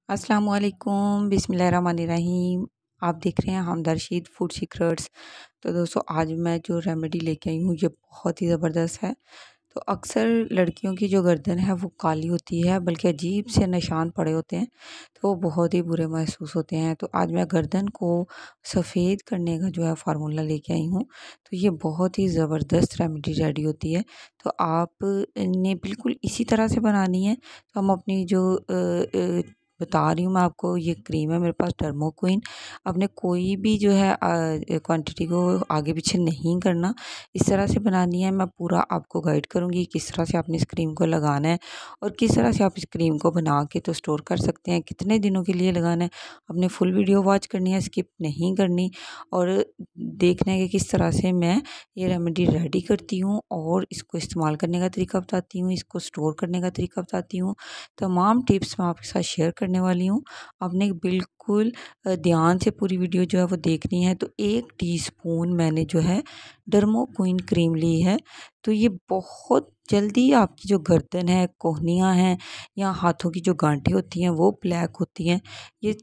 अस्सलामुअलैकुम बिस्मिल्लाहिर्रहमानिर्रहीम। आप देख रहे हैं हमदर्द फूड सीक्रेट्स। तो दोस्तों आज मैं जो रेमेडी लेके आई हूँ ये बहुत ही ज़बरदस्त है। तो अक्सर लड़कियों की जो गर्दन है वो काली होती है, बल्कि अजीब से निशान पड़े होते हैं, तो वो बहुत ही बुरे महसूस होते हैं। तो आज मैं गर्दन को सफ़ेद करने का जो है फार्मूला लेके आई हूँ। तो ये बहुत ही ज़बरदस्त रेमेडी रेडी होती है। तो आप ने बिल्कुल इसी तरह से बनानी है। तो हम अपनी जो बता रही हूँ मैं आपको, ये क्रीम है मेरे पास डर्मो क्वीन। आपने कोई भी जो है क्वांटिटी को आगे पीछे नहीं करना, इस तरह से बनानी है। मैं पूरा आपको गाइड करूँगी किस तरह से आपने इस क्रीम को लगाना है और किस तरह से आप इस क्रीम को बना के तो स्टोर कर सकते हैं, कितने दिनों के लिए लगाना है। आपने फुल वीडियो वॉच करनी है, स्किप नहीं करनी, और देखना है कि किस तरह से मैं ये रेमेडी रेडी करती हूँ और इसको इस्तेमाल करने का तरीका बताती हूँ, इसको स्टोर करने का तरीका बताती हूँ। तमाम टिप्स मैं आपके साथ शेयर करने वाली हूँ। आपने बिल्कुल ध्यान से पूरी वीडियो जो है वो देखनी है। तो 1 टीस्पून मैंने जो है डर्मो क्वीन क्रीम ली है। तो ये बहुत जल्दी आपकी जो गर्दन है, कोहनियाँ हैं या हाथों की जो गांठें होती हैं वो ब्लैक होती हैं, ये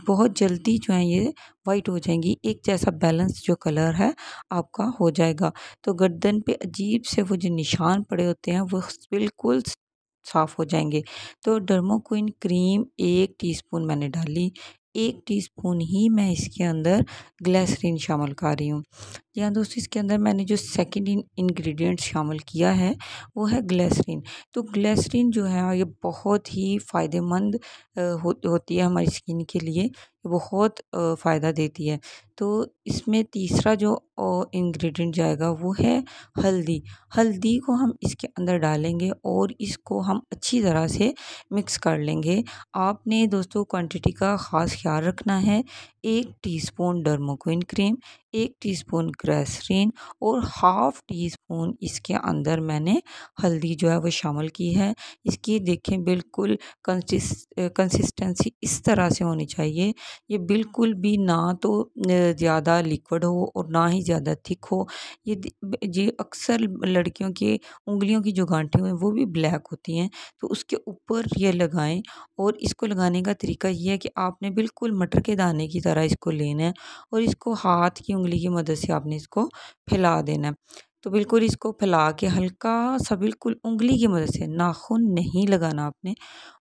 बहुत जल्दी जो है ये वाइट हो जाएंगी। एक जैसा बैलेंस जो कलर है आपका हो जाएगा। तो गर्दन पे अजीब से वो जो निशान पड़े होते हैं वो बिल्कुल साफ़ हो जाएंगे। तो डर्मो क्वीन क्रीम 1 टीस्पून मैंने डाली। 1 टीस्पून ही मैं इसके अंदर ग्लिसरीन शामिल कर रही हूँ। जी हाँ दोस्तों, इसके अंदर मैंने जो सेकंड इंग्रेडिएंट शामिल किया है वो है ग्लिसरीन। तो ग्लिसरीन जो है ये बहुत ही फ़ायदेमंद होती है हमारी स्किन के लिए, ये बहुत फ़ायदा देती है। तो इसमें तीसरा जो इंग्रेडिएंट जाएगा वो है हल्दी। हल्दी को हम इसके अंदर डालेंगे और इसको हम अच्छी तरह से मिक्स कर लेंगे। आपने दोस्तों क्वांटिटी का ख़ास ख्याल रखना है। 1 टीस्पून डर्माक्विन क्रीम, 1 टीस्पून ग्लिसरीन और हाफ़ टीस्पून इसके अंदर मैंने हल्दी जो है वो शामिल की है। इसकी देखें बिल्कुल कंसिस्टेंसी इस तरह से होनी चाहिए। ये बिल्कुल भी ना तो ज़्यादा लिक्विड हो और ना ही ज़्यादा थिक हो। ये अक्सर लड़कियों की उंगलियों की जो गांठें हैं वो भी ब्लैक होती हैं, तो उसके ऊपर ये लगाएं। और इसको लगाने का तरीका ये है कि आपने बिल्कुल मटर के दाने की तरह इसको लेना है और इसको हाथ की उंगली की मदद से आपने इसको फैला देना है। तो बिल्कुल इसको फैला के हल्का सा, बिल्कुल उंगली की मदद से, नाखून नहीं लगाना आपने,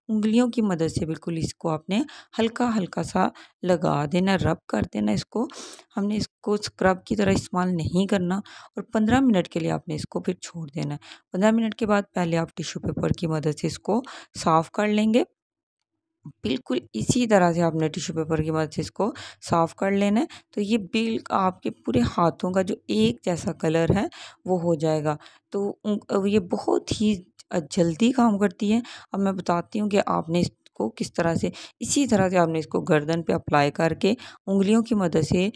उंगलियों की मदद से बिल्कुल इसको आपने हल्का-हल्का सा लगा देना, रब कर देना इसको। हमने इसको स्क्रब की तरह इस्तेमाल नहीं करना और 15 मिनट के लिए आपने इसको फिर छोड़ देना है। 15 मिनट के बाद पहले आप टिश्यू पेपर की मदद से इसको साफ़ कर लेंगे। बिल्कुल इसी तरह से आपने टिश्यू पेपर की मदद से इसको साफ़ कर लेना है। तो ये आपके पूरे हाथों का जो एक जैसा कलर है वो हो जाएगा। तो ये बहुत ही जल्दी काम करती है। अब मैं बताती हूँ कि आपने इसको किस तरह से, इसी तरह से आपने इसको गर्दन पे अप्लाई करके उंगलियों की मदद से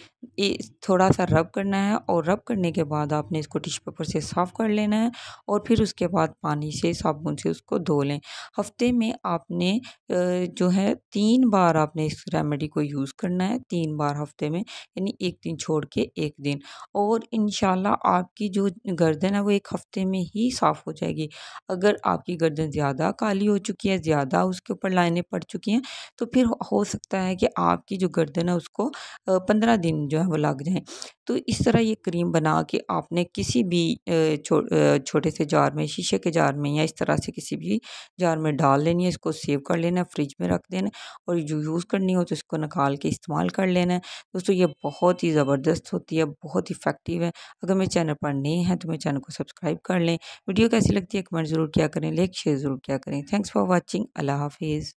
थोड़ा सा रब करना है और रब करने के बाद आपने इसको टिश्यू पेपर से साफ़ कर लेना है और फिर उसके बाद पानी से, साबुन से उसको धो लें। हफ्ते में आपने जो है 3 बार आपने इस रेमेडी को यूज़ करना है, 3 बार हफ्ते में, यानी 1 दिन छोड़ के 1 दिन। और इंशाल्लाह आपकी जो गर्दन है वो 1 हफ्ते में ही साफ़ हो जाएगी। अगर आपकी गर्दन ज़्यादा काली हो चुकी है, ज़्यादा उसके ऊपर लाइनें पड़ चुकी हैं, तो फिर हो सकता है कि आपकी जो गर्दन है उसको 15 दिन जो है वो लग जाएँ। तो इस तरह ये क्रीम बना के आपने किसी भी छोटे से जार में, शीशे के जार में या इस तरह से किसी भी जार में डाल लेनी है, इसको सेव कर लेना है, फ्रिज में रख देना है और जो यूज़ करनी हो तो इसको निकाल के इस्तेमाल कर लेना है। दोस्तों ये बहुत ही ज़बरदस्त होती है, बहुत इफ़ेक्टिव है। अगर मेरे चैनल पर नए हैं तो मेरे चैनल को सब्सक्राइब कर लें। वीडियो कैसी लगती है कमेंट ज़रूर किया करें, लाइक शेयर ज़रूर किया करें। Thanks for watching. अल्लाह हाफ़िज़।